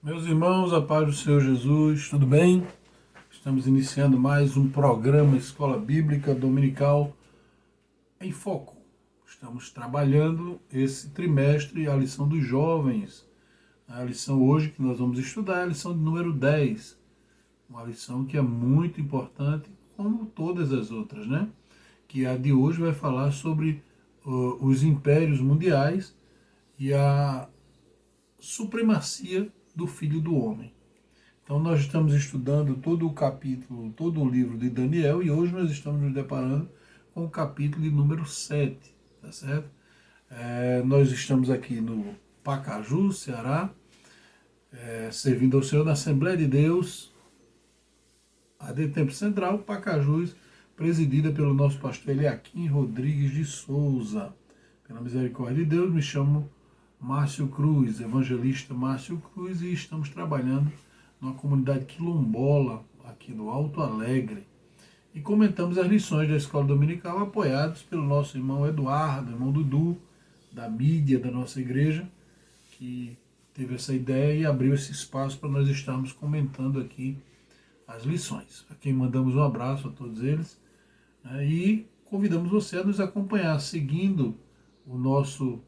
Meus irmãos, a paz do Senhor Jesus, tudo bem? Estamos iniciando mais um programa Escola Bíblica Dominical em Foco. Estamos trabalhando esse trimestre a lição dos jovens. A lição hoje que nós vamos estudar é a lição de número 10. Uma lição que é muito importante, como todas as outras, né? Que a de hoje vai falar sobre os impérios mundiais e a supremacia do Filho do Homem. Então nós estamos estudando todo o capítulo, todo o livro de Daniel e hoje nós estamos nos deparando com o capítulo de número 7, tá certo? Nós estamos aqui no Pacaju, Ceará, servindo ao Senhor na Assembleia de Deus, AD Tempo Central, Pacajus, presidida pelo nosso pastor Eliakim Rodrigues de Souza. Pela misericórdia de Deus, me chamo Márcio Cruz, evangelista Márcio Cruz, e estamos trabalhando numa comunidade quilombola aqui do Alto Alegre. E comentamos as lições da Escola Dominical apoiados pelo nosso irmão Eduardo, irmão Dudu, da mídia da nossa igreja, que teve essa ideia e abriu esse espaço para nós estarmos comentando aqui as lições. A quem mandamos um abraço a todos eles, né, e convidamos você a nos acompanhar seguindo o nosso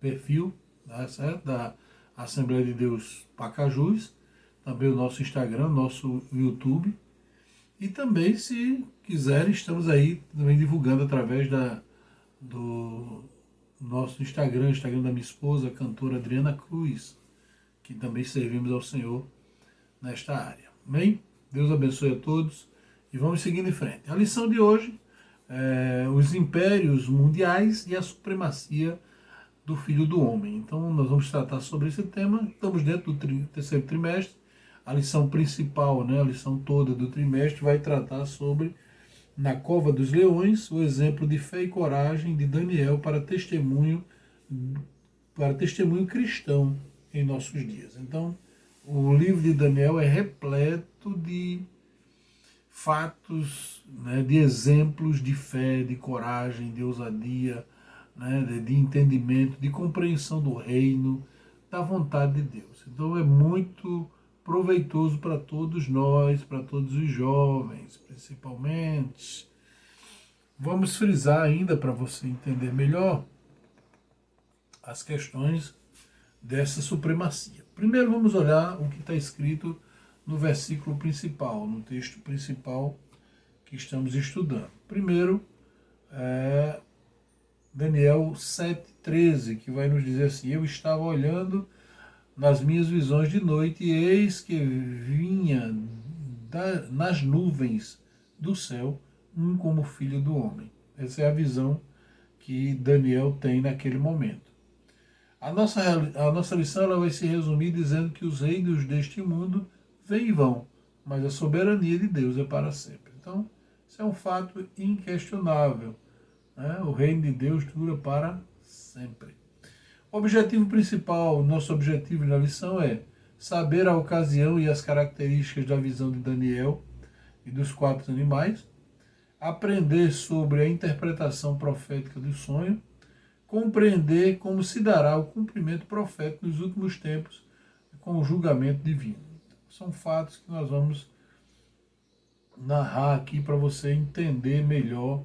perfil, tá certo? Da Assembleia de Deus Pacajus, também o nosso Instagram, nosso YouTube, e também, se quiserem, estamos aí também divulgando através do nosso Instagram, Instagram da minha esposa, a cantora Adriana Cruz, que também servimos ao Senhor nesta área. Amém? Deus abençoe a todos e vamos seguindo em frente. A lição de hoje é os impérios mundiais e a supremacia do Filho do Homem. Então nós vamos tratar sobre esse tema. Estamos dentro do terceiro trimestre. A lição principal, né, a lição toda do trimestre vai tratar sobre, na cova dos leões, o exemplo de fé e coragem de Daniel para testemunho cristão em nossos dias. Então, o livro de Daniel é repleto de fatos, né, de exemplos de fé, de coragem, de ousadia, né, de entendimento, de compreensão do reino, da vontade de Deus. Então é muito proveitoso para todos nós, para todos os jovens, principalmente. Vamos frisar ainda para você entender melhor as questões dessa supremacia. Primeiro vamos olhar o que está escrito no versículo principal, no texto principal que estamos estudando. Primeiro, Daniel 7,13, que vai nos dizer assim: eu estava olhando nas minhas visões de noite, e eis que vinha nas nuvens do céu um como filho do homem. Essa é a visão que Daniel tem naquele momento. A nossa lição ela vai se resumir dizendo que os reinos deste mundo vêm e vão, mas a soberania de Deus é para sempre. Então, isso é um fato inquestionável, né? O reino de Deus dura para sempre. O objetivo principal, nosso objetivo na lição é saber a ocasião e as características da visão de Daniel e dos 4 animais, aprender sobre a interpretação profética do sonho, compreender como se dará o cumprimento profético nos últimos tempos com o julgamento divino. São fatos que nós vamos narrar aqui para você entender melhor,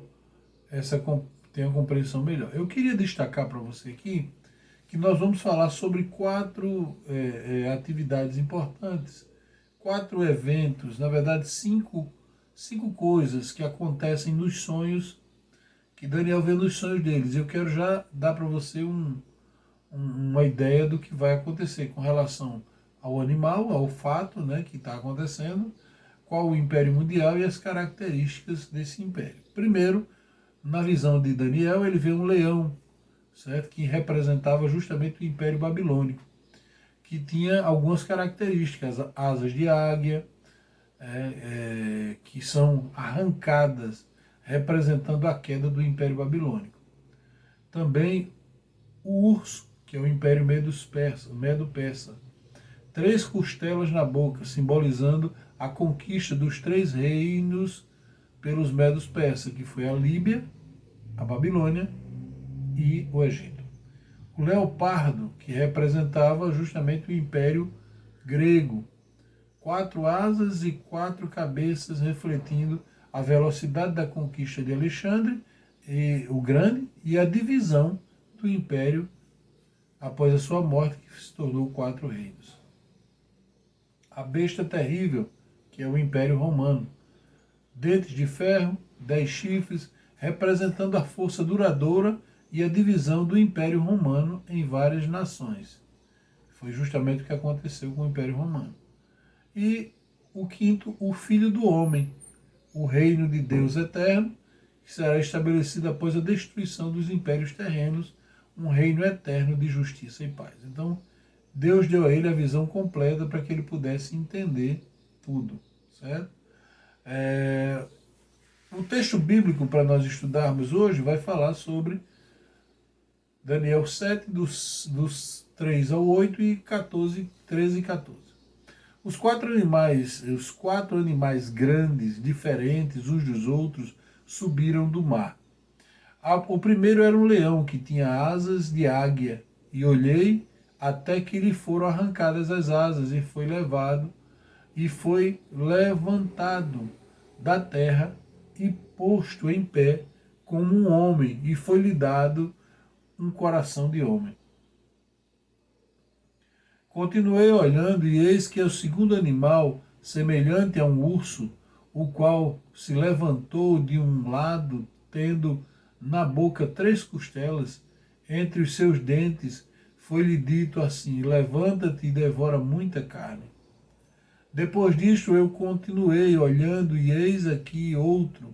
ter uma compreensão melhor. Eu queria destacar para você aqui que nós vamos falar sobre 4 atividades importantes, 4 eventos, na verdade 5 coisas que acontecem nos sonhos, que Daniel vê nos sonhos deles. Eu quero já dar para você uma ideia do que vai acontecer com relação ao animal, ao fato, né, que está acontecendo, qual o império mundial e as características desse império. Primeiro, na visão de Daniel, ele vê um leão, certo? Que representava justamente o Império Babilônico, que tinha algumas características, asas de águia, que são arrancadas, representando a queda do Império Babilônico. Também o urso, que é o Império Medo-Persa. 3 costelas na boca, simbolizando a conquista dos 3 reinos pelos Medos-Persas, que foi a Líbia, a Babilônia e o Egito. o leopardo, que representava justamente o Império Grego. 4 asas e 4 cabeças, refletindo a velocidade da conquista de Alexandre o Grande e a divisão do Império após a sua morte, que se tornou 4 reinos. A besta terrível, que é o Império Romano. Dentes de ferro, 10 chifres, representando a força duradoura e a divisão do Império Romano em várias nações. Foi justamente o que aconteceu com o Império Romano. E o quinto, o Filho do Homem, o reino de Deus eterno, que será estabelecido após a destruição dos impérios terrenos, um reino eterno de justiça e paz. Então, Deus deu a ele a visão completa para que ele pudesse entender tudo, certo? O texto bíblico para nós estudarmos hoje vai falar sobre Daniel 7, dos 3 ao 8 e 14, 13 e 14. Os quatro animais grandes, diferentes uns dos outros, subiram do mar. O primeiro era um leão que tinha asas de águia, e olhei até que lhe foram arrancadas as asas, e foi levantado da terra e posto em pé como um homem, e foi-lhe dado um coração de homem. Continuei olhando, e eis que o segundo animal, semelhante a um urso, o qual se levantou de um lado, tendo na boca 3 costelas, entre os seus dentes, foi-lhe dito assim: levanta-te e devora muita carne. Depois disto eu continuei olhando, e eis aqui outro,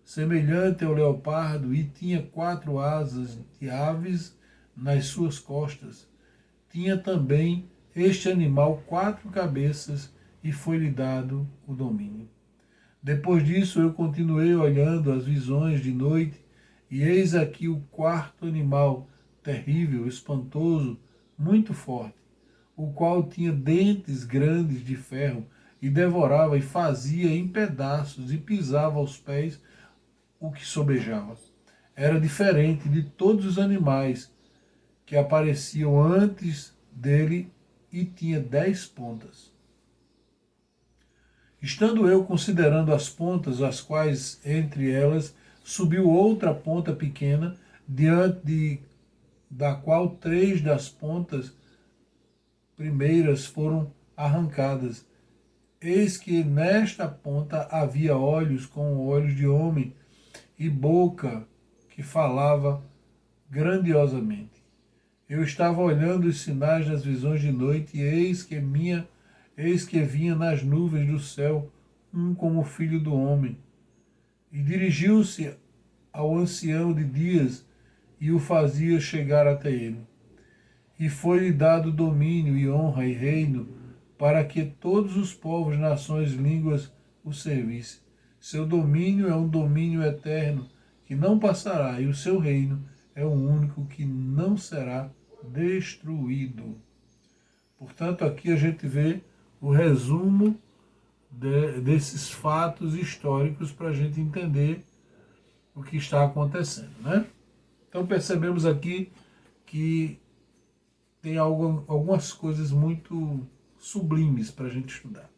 semelhante ao leopardo, e tinha 4 asas de aves nas suas costas. Tinha também este animal 4 cabeças, e foi-lhe dado o domínio. Depois disso eu continuei olhando as visões de noite, e eis aqui o 4º animal, terrível, espantoso, muito forte, o qual tinha dentes grandes de ferro, e devorava e fazia em pedaços, e pisava aos pés o que sobejava. Era diferente de todos os animais que apareciam antes dele, e tinha 10 pontas. Estando eu considerando as pontas, as quais entre elas subiu outra ponta pequena, da qual 3 das pontas primeiras foram arrancadas. Eis que nesta ponta havia olhos como olhos de homem, e boca que falava grandiosamente. Eu estava olhando os sinais das visões de noite, e eis que vinha nas nuvens do céu um como filho do homem. E dirigiu-se ao ancião de dias, e o fazia chegar até ele. E foi-lhe dado domínio e honra e reino, para que todos os povos, nações, línguas o servissem. Seu domínio é um domínio eterno, que não passará, e o seu reino é o único que não será destruído. Portanto, aqui a gente vê o resumo desses fatos históricos para a gente entender o que está acontecendo, né? Então percebemos aqui que tem algumas coisas muito sublimes para a gente estudar.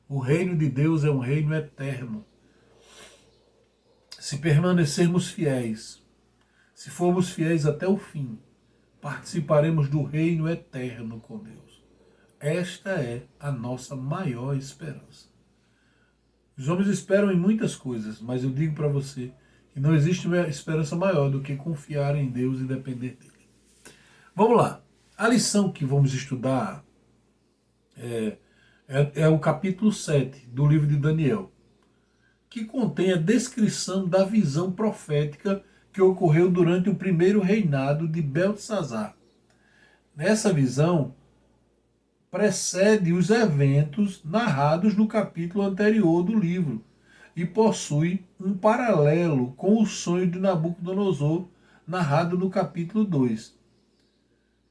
O reino de Deus é um reino eterno. Se permanecermos fiéis, se formos fiéis até o fim, participaremos do reino eterno com Deus. Esta é a nossa maior esperança. Os homens esperam em muitas coisas, mas eu digo para você que não existe esperança maior do que confiar em Deus e depender dele. Vamos lá. A lição que vamos estudar é o capítulo 7 do livro de Daniel, que contém a descrição da visão profética que ocorreu durante o primeiro reinado de Beltesazar. Nessa visão, precede os eventos narrados no capítulo anterior do livro e possui um paralelo com o sonho de Nabucodonosor, narrado no capítulo 2.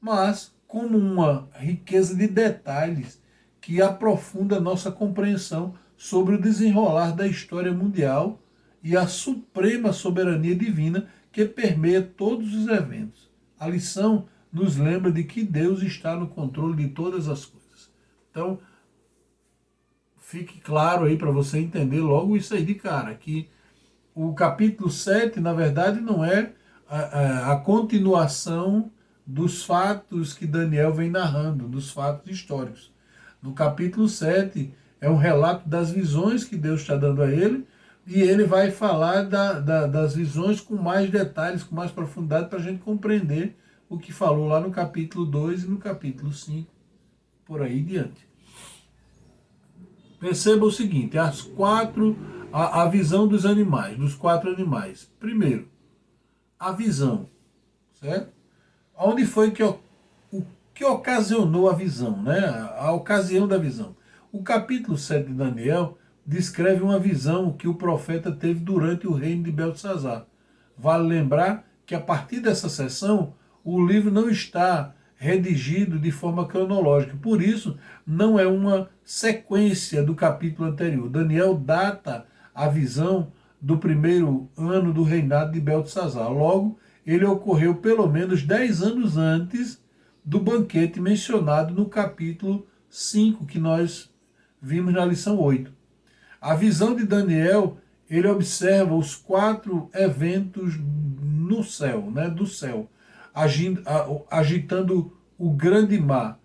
Mas como uma riqueza de detalhes que aprofunda nossa compreensão sobre o desenrolar da história mundial e a suprema soberania divina que permeia todos os eventos. A lição nos lembra de que Deus está no controle de todas as coisas. Então, fique claro aí para você entender logo isso aí de cara, que o capítulo 7, na verdade, não é a continuação dos fatos que Daniel vem narrando, dos fatos históricos. No capítulo 7 é um relato das visões que Deus está dando a ele, e ele vai falar das visões com mais detalhes, com mais profundidade, para a gente compreender o que falou lá no capítulo 2 e no capítulo 5, por aí diante. Perceba o seguinte, a visão dos animais, dos 4 animais. Primeiro, a visão, certo? Onde foi o que ocasionou a visão, né? A ocasião da visão. O capítulo 7 de Daniel descreve uma visão que o profeta teve durante o reino de Beltesazar. Vale lembrar que a partir dessa sessão, o livro não está redigido de forma cronológica. Por isso, não é uma sequência do capítulo anterior. Daniel data a visão do primeiro ano do reinado de Beltesazar. Logo, ele ocorreu pelo menos 10 anos antes do banquete mencionado no capítulo 5, que nós vimos na lição 8. A visão de Daniel, ele observa os 4 eventos no céu, né, do céu, agitando o grande mar.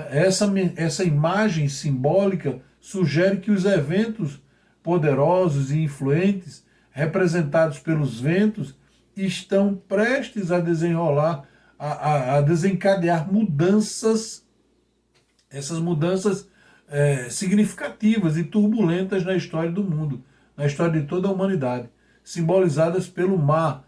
Essa imagem simbólica sugere que os eventos poderosos e influentes, representados pelos ventos, estão prestes a desenrolar, a desencadear mudanças, essas mudanças significativas e turbulentas na história do mundo, na história de toda a humanidade, simbolizadas pelo mar.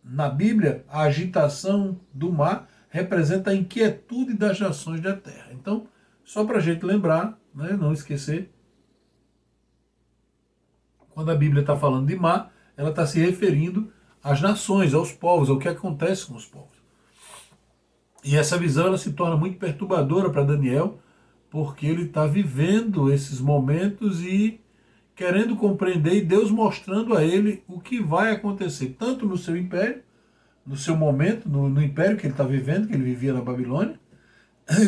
Na Bíblia, a agitação do mar representa a inquietude das nações da terra. Então, só para a gente lembrar, né, não esquecer, quando a Bíblia está falando de mar, ela está se referindo às nações, aos povos, ao que acontece com os povos. E essa visão ela se torna muito perturbadora para Daniel, porque ele está vivendo esses momentos e querendo compreender, e Deus mostrando a ele o que vai acontecer, tanto no seu império, no seu momento, no império que ele está vivendo, que ele vivia na Babilônia,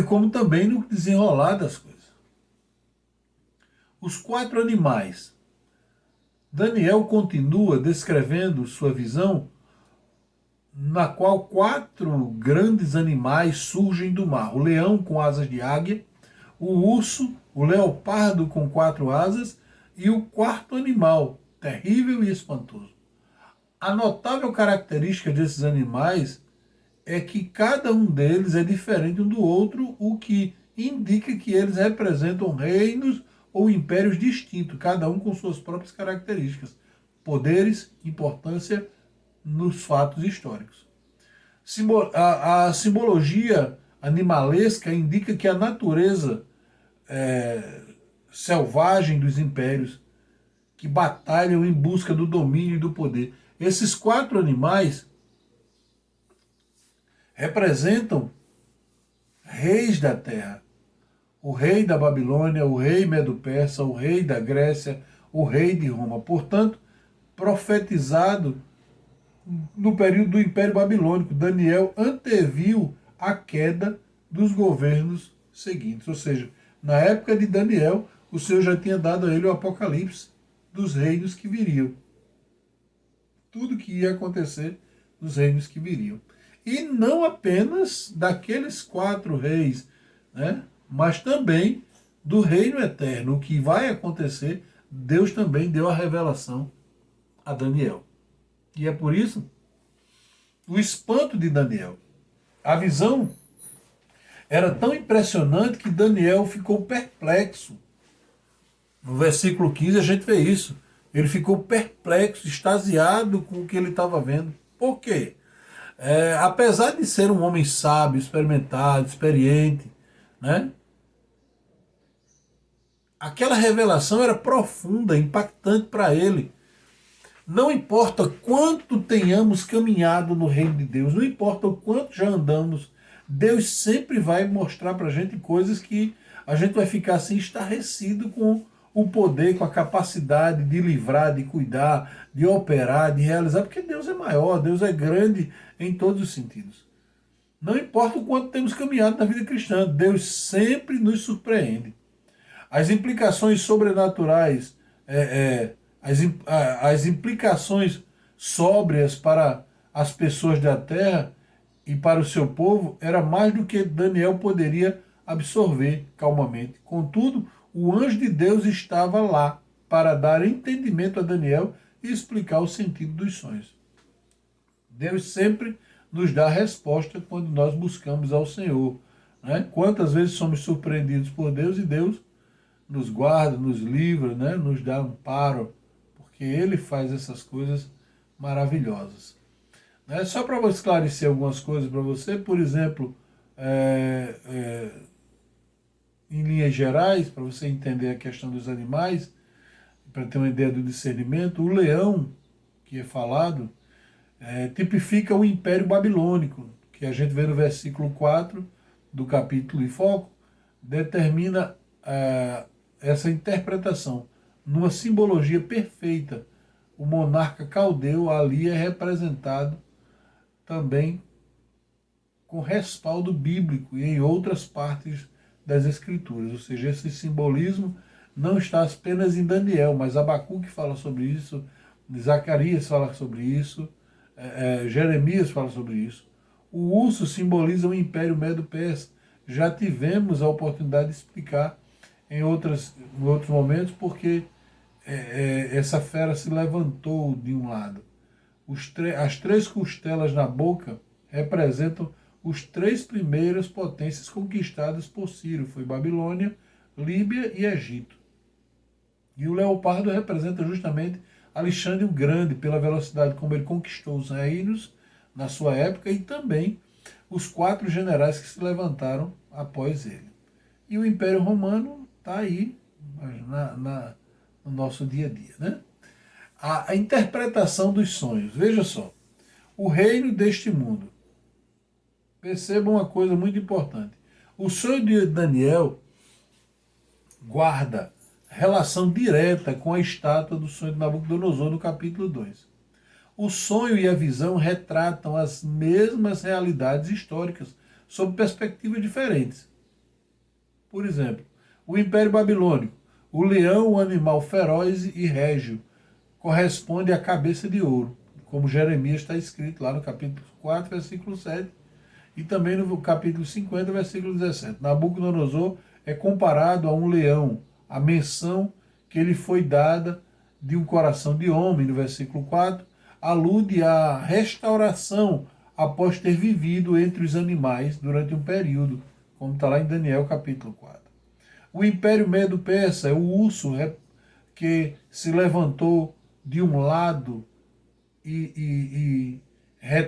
como também no desenrolar das coisas. Os 4 animais. Daniel continua descrevendo sua visão, na qual 4 grandes animais surgem do mar. O leão com asas de águia, o urso, o leopardo com 4 asas e o 4º animal, terrível e espantoso. A notável característica desses animais é que cada um deles é diferente um do outro, o que indica que eles representam reinos ou impérios distintos, cada um com suas próprias características, poderes, importância nos fatos históricos. A simbologia animalesca indica que a natureza selvagem dos impérios que batalham em busca do domínio e do poder. Esses 4 animais representam reis da terra. O rei da Babilônia, o rei Medo-Persa, o rei da Grécia, o rei de Roma. Portanto, profetizado no período do Império Babilônico, Daniel anteviu a queda dos governos seguintes. Ou seja, na época de Daniel, o Senhor já tinha dado a ele o apocalipse dos reinos que viriam. Tudo que ia acontecer nos reinos que viriam. E não apenas daqueles 4 reis, né? Mas também do reino eterno. O que vai acontecer, Deus também deu a revelação a Daniel. E é por isso o espanto de Daniel. A visão era tão impressionante que Daniel ficou perplexo. No versículo 15 a gente vê isso. Ele ficou perplexo, extasiado com o que ele estava vendo. Por quê? Apesar de ser um homem sábio, experimentado, experiente, né? Aquela revelação era profunda, impactante para ele. Não importa quanto tenhamos caminhado no reino de Deus, não importa o quanto já andamos, Deus sempre vai mostrar para a gente coisas que a gente vai ficar assim estarrecido com o poder, com a capacidade de livrar, de cuidar, de operar, de realizar, porque Deus é maior, Deus é grande em todos os sentidos. Não importa o quanto temos caminhado na vida cristã, Deus sempre nos surpreende. As implicações sobrenaturais, as implicações sóbrias para as pessoas da terra e para o seu povo, era mais do que Daniel poderia absorver calmamente. Contudo, o anjo de Deus estava lá para dar entendimento a Daniel e explicar o sentido dos sonhos. Deus sempre nos dá a resposta quando nós buscamos ao Senhor. Né? Quantas vezes somos surpreendidos por Deus e Deus nos guarda, nos livra, né? Nos dá amparo, porque Ele faz essas coisas maravilhosas. Né? Só para esclarecer algumas coisas para você, por exemplo, em linhas gerais, para você entender a questão dos animais, para ter uma ideia do discernimento, o leão que é falado tipifica o Império Babilônico, que a gente vê no versículo 4 do capítulo em foco, determina essa interpretação. Numa simbologia perfeita, o monarca caldeu ali é representado também com respaldo bíblico e em outras partes das Escrituras. Ou seja, esse simbolismo não está apenas em Daniel, mas Abacuque fala sobre isso, Zacarias fala sobre isso, Jeremias fala sobre isso. O urso simboliza o Império Medo-Persa. Já tivemos a oportunidade de explicar em outros momentos porque essa fera se levantou de um lado. As três costelas na boca representam os três primeiras potências conquistadas por Ciro. Foi Babilônia, Líbia e Egito. E o leopardo representa justamente Alexandre o Grande, pela velocidade como ele conquistou os reinos na sua época e também os 4 generais que se levantaram após ele. E o Império Romano está aí no nosso dia a dia. Né? A interpretação dos sonhos. Veja só, o reino deste mundo. Percebam uma coisa muito importante. O sonho de Daniel guarda relação direta com a estátua do sonho de Nabucodonosor no capítulo 2. O sonho e a visão retratam as mesmas realidades históricas sob perspectivas diferentes. Por exemplo, o Império Babilônico, o leão, o animal feroz e régio, corresponde à cabeça de ouro, como Jeremias está escrito lá no capítulo 4, versículo 7, e também no capítulo 50, versículo 17. Nabucodonosor é comparado a um leão, a menção que lhe foi dada de um coração de homem, no versículo 4, alude à restauração após ter vivido entre os animais durante um período, como está lá em Daniel capítulo 4. O Império Medo-Persa é o urso que se levantou de um lado e é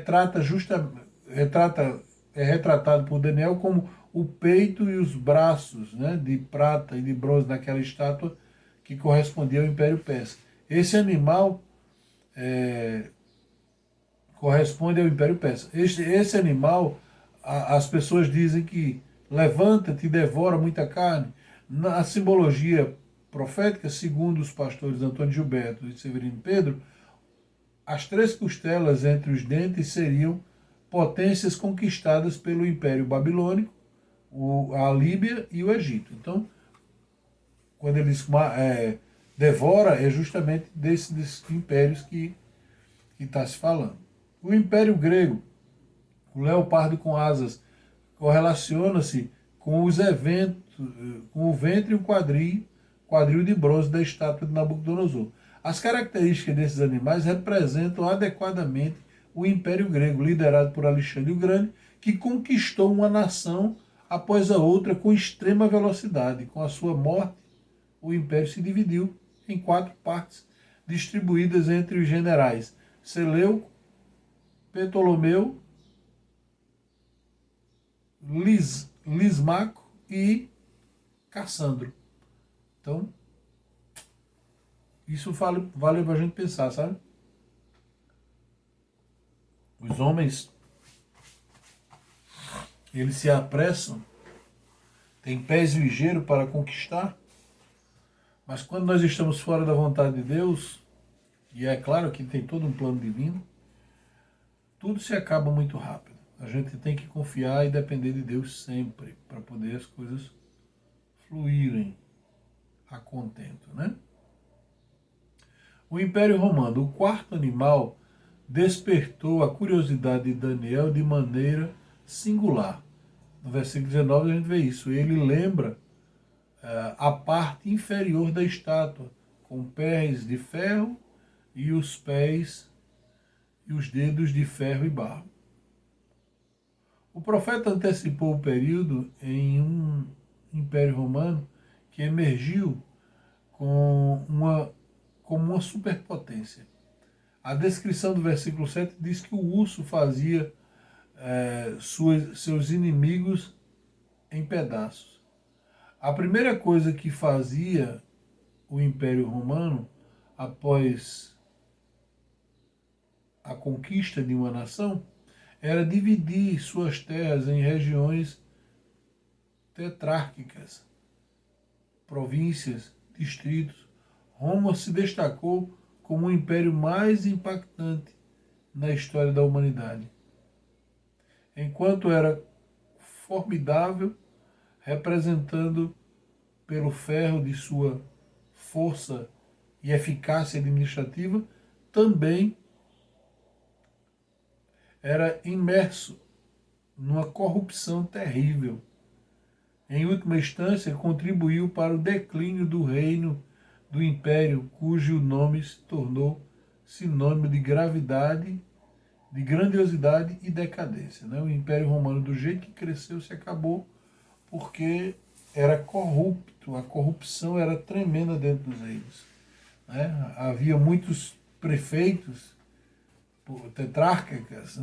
retratado por Daniel como o peito e os braços, né, de prata e de bronze naquela estátua que correspondia ao Império Persa. Esse animal corresponde ao Império Persa. Esse animal, as pessoas dizem que levanta-te e devora muita carne. Na simbologia profética, segundo os pastores Antônio Gilberto e Severino Pedro, as 3 costelas entre os dentes seriam potências conquistadas pelo Império Babilônico, a Líbia e o Egito. Então, quando ele diz devora, é justamente desses impérios que está se falando. O Império Grego, o leopardo com asas, correlaciona-se com os eventos, com o ventre e o quadril de bronze da estátua de Nabucodonosor. As características desses animais representam adequadamente o Império Grego, liderado por Alexandre o Grande, que conquistou uma nação após a outra com extrema velocidade. Com a sua morte, o Império se dividiu em 4 partes, distribuídas entre os generais Seleuco, Ptolomeu, Lismaco e Cassandro. Então, isso vale para a gente pensar, sabe? Os homens, eles se apressam, têm pés ligeiros para conquistar, Mas quando nós estamos fora da vontade de Deus, e é claro que tem todo um plano divino, tudo se acaba muito rápido. A gente tem que confiar e depender de Deus sempre, para poder as coisas fluírem a contento, né? O Império Romano, o quarto animal, despertou a curiosidade de Daniel de maneira singular. No versículo 19 a gente vê isso. Ele lembra a parte inferior da estátua, com pés de ferro e os pés e os dedos de ferro e barro. O profeta antecipou o período em um Império Romano que emergiu como uma superpotência. A descrição do versículo 7 diz que o urso fazia seus inimigos em pedaços. A primeira coisa que fazia o Império Romano, após a conquista de uma nação, era dividir suas terras em regiões tetrárquicas, províncias, distritos. Roma se destacou como o império mais impactante na história da humanidade. Enquanto era formidável, representando pelo ferro de sua força e eficácia administrativa, também era imerso numa corrupção terrível. Em última instância, contribuiu para o declínio do reino do império, cujo nome se tornou sinônimo de gravidade, de grandiosidade e decadência. O Império Romano, do jeito que cresceu, se acabou porque era corrupto, a corrupção era tremenda dentro dos reinos. Havia muitos prefeitos, tetrarcas,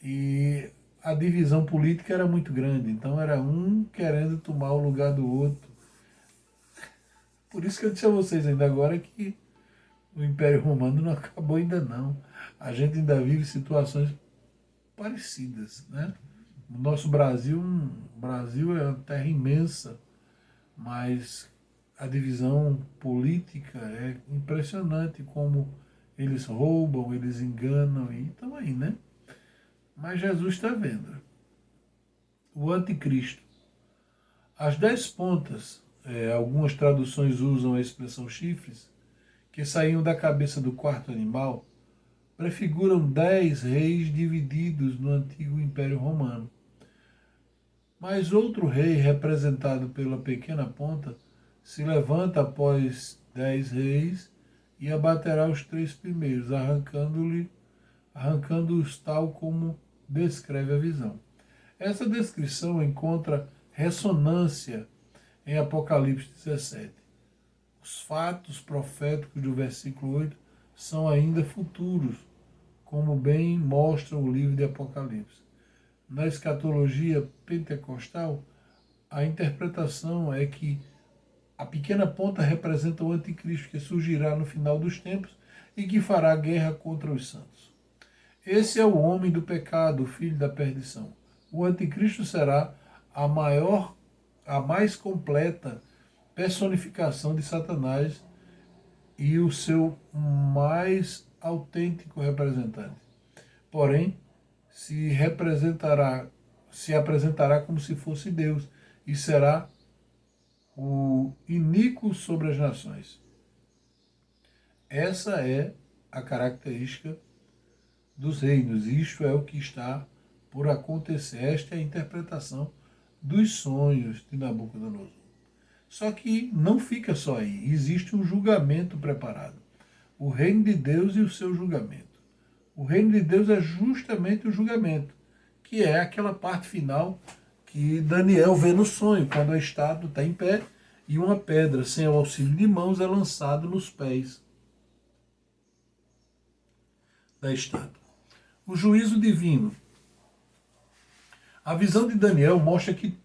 e a divisão política era muito grande, então era um querendo tomar o lugar do outro. Por isso que eu disse a vocês ainda agora que o Império Romano não acabou ainda não. A gente ainda vive situações parecidas, né? O nosso Brasil é uma terra imensa, mas a divisão política é impressionante como eles roubam, eles enganam e estão aí, né? Mas Jesus está vendo. O anticristo. As 10 pontas, algumas traduções usam a expressão chifres, que saíam da cabeça do quarto animal, prefiguram 10 reis divididos no antigo Império Romano. Mas outro rei, representado pela pequena ponta, se levanta após 10 reis e abaterá os 3 primeiros, arrancando-os tal como descreve a visão. Essa descrição encontra ressonância em Apocalipse 17. Os fatos proféticos do versículo 8 são ainda futuros, como bem mostra o livro de Apocalipse. Na escatologia pentecostal, a interpretação é que a pequena ponta representa o anticristo que surgirá no final dos tempos e que fará guerra contra os santos. Esse é o homem do pecado, o filho da perdição. O anticristo será a mais completa personificação de Satanás e o seu mais autêntico representante. Porém, se apresentará como se fosse Deus e será o iníquo sobre as nações. Essa é a característica dos reinos. Isto é o que está por acontecer. Esta é a interpretação dos sonhos de Nabucodonosor. Só que não fica só aí. Existe um julgamento preparado. O reino de Deus e o seu julgamento. O reino de Deus é justamente o julgamento, que é aquela parte final que Daniel vê no sonho, quando a estátua está em pé e uma pedra, sem o auxílio de mãos, é lançada nos pés da estátua. O juízo divino. A visão de Daniel mostra que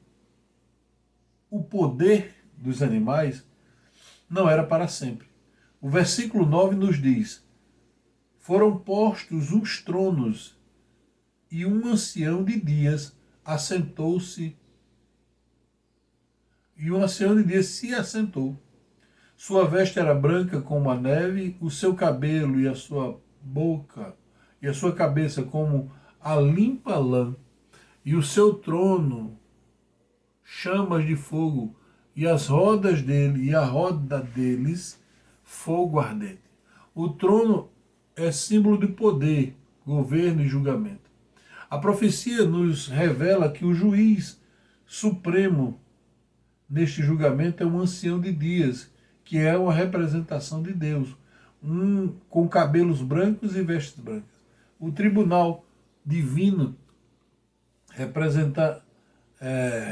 o poder dos animais não era para sempre. O versículo 9 nos diz: foram postos uns tronos e um ancião de dias assentou-se E o ancião de dias se assentou. Sua veste era branca como a neve, o seu cabelo e a sua boca e a sua cabeça como a limpa lã, e o seu trono chamas de fogo, e as rodas dele e a roda deles fogo ardente. O trono é símbolo de poder, governo e julgamento. A profecia nos revela que o juiz supremo neste julgamento é um ancião de dias, que é uma representação de Deus, com cabelos brancos e vestes brancas. O tribunal divino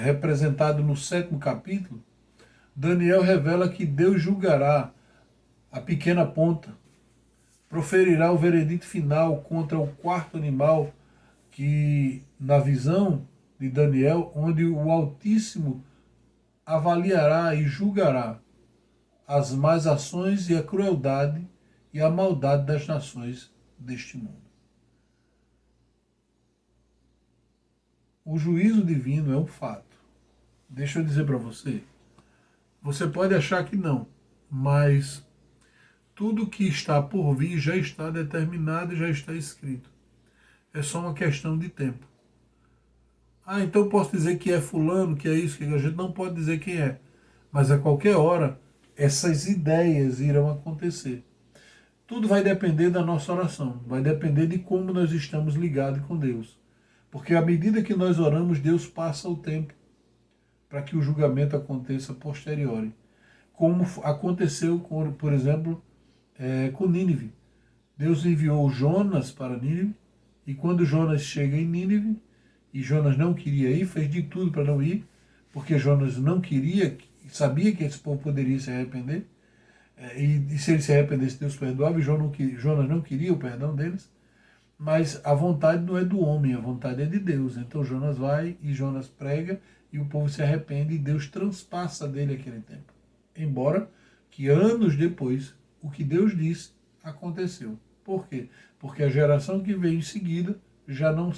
representado no 7º capítulo, Daniel revela que Deus julgará a pequena ponta, proferirá o veredito final contra o quarto animal, que na visão de Daniel, onde o Altíssimo avaliará e julgará as más ações e a crueldade e a maldade das nações deste mundo. O juízo divino é um fato. Deixa eu dizer para você, você pode achar que não, mas tudo que está por vir já está determinado e já está escrito. É só uma questão de tempo. Ah, então eu posso dizer que é fulano, que é isso, que a gente não pode dizer quem é. Mas a qualquer hora, essas ideias irão acontecer. Tudo vai depender da nossa oração, vai depender de como nós estamos ligados com Deus. Porque à medida que nós oramos, Deus passa o tempo para que o julgamento aconteça posteriori. Como aconteceu, por exemplo, com Nínive. Deus enviou Jonas para Nínive, e quando Jonas chega em Nínive, e Jonas não queria ir, fez de tudo para não ir, porque Jonas não queria, sabia que esse povo poderia se arrepender, e se ele se arrependesse, Deus perdoava, e Jonas não queria o perdão deles, mas a vontade não é do homem, a vontade é de Deus. Então Jonas vai e Jonas prega, e o povo se arrepende, e Deus transpassa dele aquele tempo. Embora que anos depois, o que Deus disse aconteceu. Por quê? Porque a geração que veio em seguida já não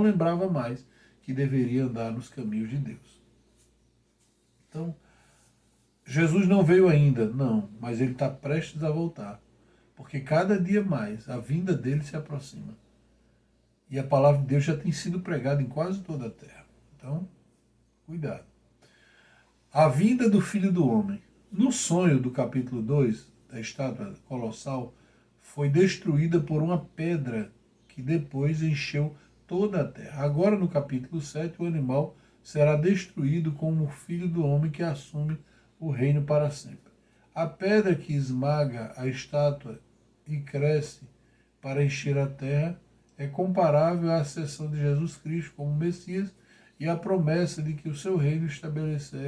lembrava mais que deveria andar nos caminhos de Deus. Então, Jesus não veio ainda, não, mas ele está prestes a voltar. Porque cada dia mais a vinda dele se aproxima. E a palavra de Deus já tem sido pregada em quase toda a terra. Então, cuidado. A vinda do Filho do Homem. No sonho do capítulo 2, da estátua colossal, foi destruída por uma pedra que depois encheu toda a terra. Agora, no capítulo 7, o animal será destruído como o Filho do Homem que assume o reino para sempre. A pedra que esmaga a estátua e cresce para encher a terra é comparável à ascensão de Jesus Cristo como Messias e à promessa de que o seu reino estabeleça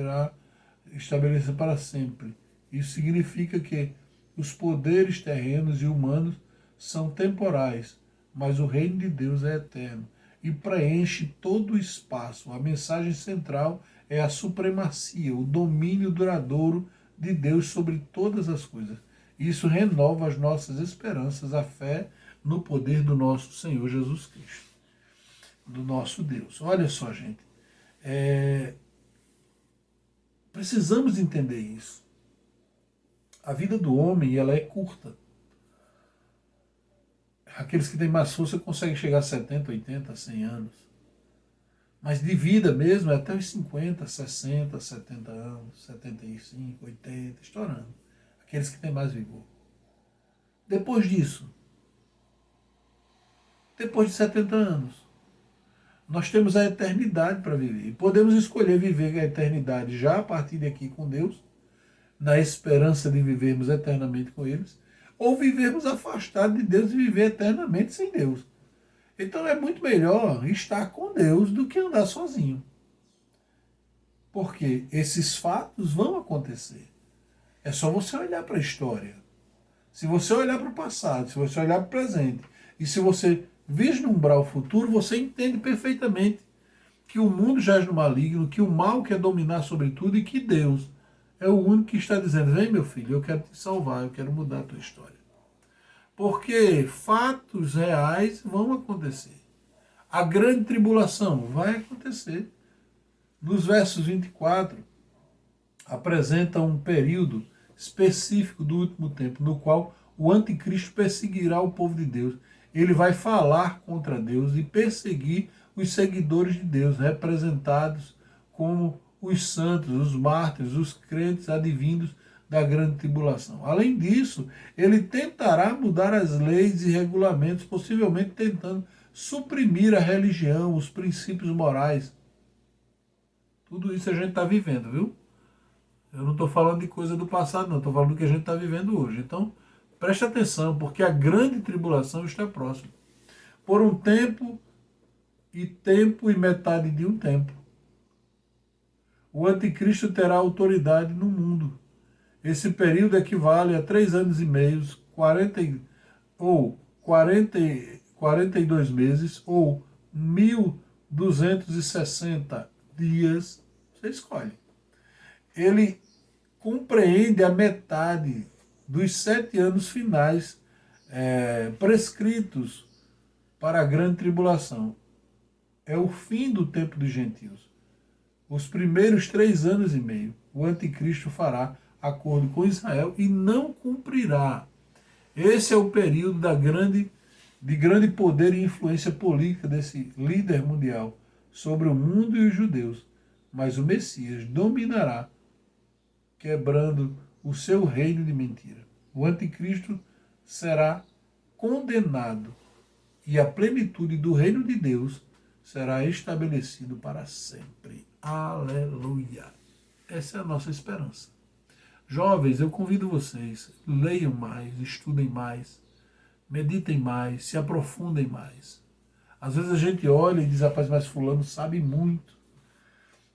para sempre. Isso significa que os poderes terrenos e humanos são temporais, mas o reino de Deus é eterno e preenche todo o espaço. A mensagem central é a supremacia, o domínio duradouro de Deus sobre todas as coisas. Isso renova as nossas esperanças, a fé no poder do nosso Senhor Jesus Cristo, do nosso Deus. Olha só, gente, precisamos entender isso. A vida do homem, ela é curta. Aqueles que têm mais força conseguem chegar a 70, 80, 100 anos. Mas de vida mesmo é até os 50, 60, 70 anos, 75, 80, estourando. Aqueles que têm mais vigor. Depois disso, depois de 70 anos, nós temos a eternidade para viver. E podemos escolher viver a eternidade já a partir de aqui com Deus, na esperança de vivermos eternamente com eles, ou vivermos afastados de Deus e viver eternamente sem Deus. Então é muito melhor estar com Deus do que andar sozinho. Porque esses fatos vão acontecer. É só você olhar para a história. Se você olhar para o passado, se você olhar para o presente, e se você vislumbrar o futuro, você entende perfeitamente que o mundo jaz no maligno, que o mal quer dominar sobre tudo e que Deus é o único que está dizendo: vem, meu filho, eu quero te salvar, eu quero mudar a tua história. Porque fatos reais vão acontecer. A grande tribulação vai acontecer. Nos versos 24 apresenta um período específico do último tempo, no qual o anticristo perseguirá o povo de Deus. Ele vai falar contra Deus e perseguir os seguidores de Deus, representados como os santos, os mártires, os crentes advindos da grande tribulação. Além disso, ele tentará mudar as leis e regulamentos, possivelmente tentando suprimir a religião, os princípios morais. Tudo isso a gente está vivendo, viu? Eu não estou falando de coisa do passado, não. Estou falando do que a gente está vivendo hoje. Então, preste atenção, porque a grande tribulação está próxima. Por um tempo e metade de um tempo. O anticristo terá autoridade no mundo. Esse período equivale a 3 anos e meio, 42 meses, ou 1.260 dias. Você escolhe. Ele compreende a metade dos 7 anos finais prescritos para a grande tribulação. É o fim do tempo dos gentios. Os primeiros 3 anos e meio, o anticristo fará acordo com Israel e não cumprirá. Esse é o período de grande poder e influência política desse líder mundial sobre o mundo e os judeus. Mas o Messias dominará, quebrando o seu reino de mentira. O anticristo será condenado e a plenitude do reino de Deus será estabelecido para sempre. Aleluia! Essa é a nossa esperança. Jovens, eu convido vocês, leiam mais, estudem mais, meditem mais, se aprofundem mais. Às vezes a gente olha e diz, rapaz, mas fulano sabe muito.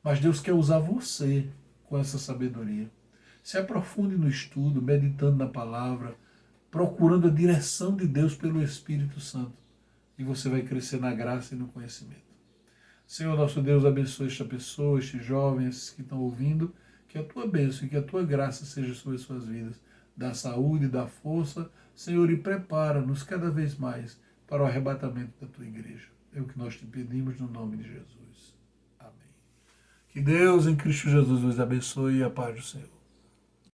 Mas Deus quer usar você com essa sabedoria. Se aprofunde no estudo, meditando na palavra, procurando a direção de Deus pelo Espírito Santo. E você vai crescer na graça e no conhecimento. Senhor, nosso Deus, abençoe esta pessoa, estes jovens que estão ouvindo, que a tua bênção e que a tua graça seja sobre as suas vidas. Dá saúde, dá força, Senhor, e prepara-nos cada vez mais para o arrebatamento da tua igreja. É o que nós te pedimos no nome de Jesus. Amém. Que Deus em Cristo Jesus nos abençoe e a paz do Senhor.